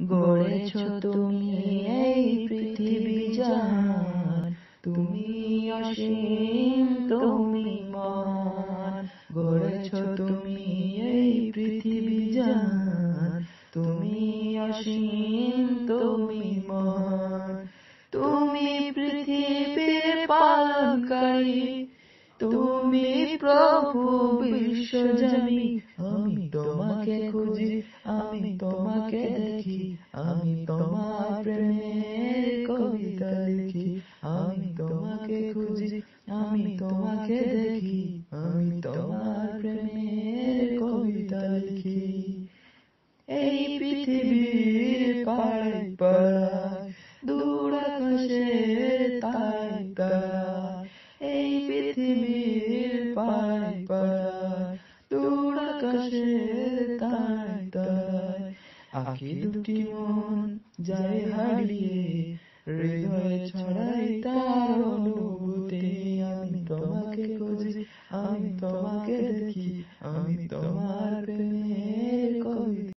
গড়েছ তুমি এই পৃথিবী জাহান, তুমি অসীম তুমি মহান। গড়েছ তুমি এই পৃথিবী জাহান, তুমি অসীম তুমি মহান। তুমি পৃথিবীর পালনকারী, তুমি প্রভু বিশ্বজনী। আমি তোমাকে খুঁজি, আমি তোমাকে দেখি, আমি তোমার প্রেমের কবিতা লিখি। আমি তোমাকে খুঁজি, আমি তোমাকে দেখি, আমি তোমার প্রেমের কবিতা লিখি। এই পৃথিবীর পাড়ায় পাড়ায়, দূর আকাশের তারায় তারায়। এই পৃথিবীর পাড়ায় পাড়ায়, দূর আকাশের তারায় তারায়। আঁখি দুটি মন যায় হারিয়ে, হৃদয়ে ছড়াই তার অনুভূতি। আমি তোমাকে খুঁজি, আমি তোমাকে দেখি, আমি তোমার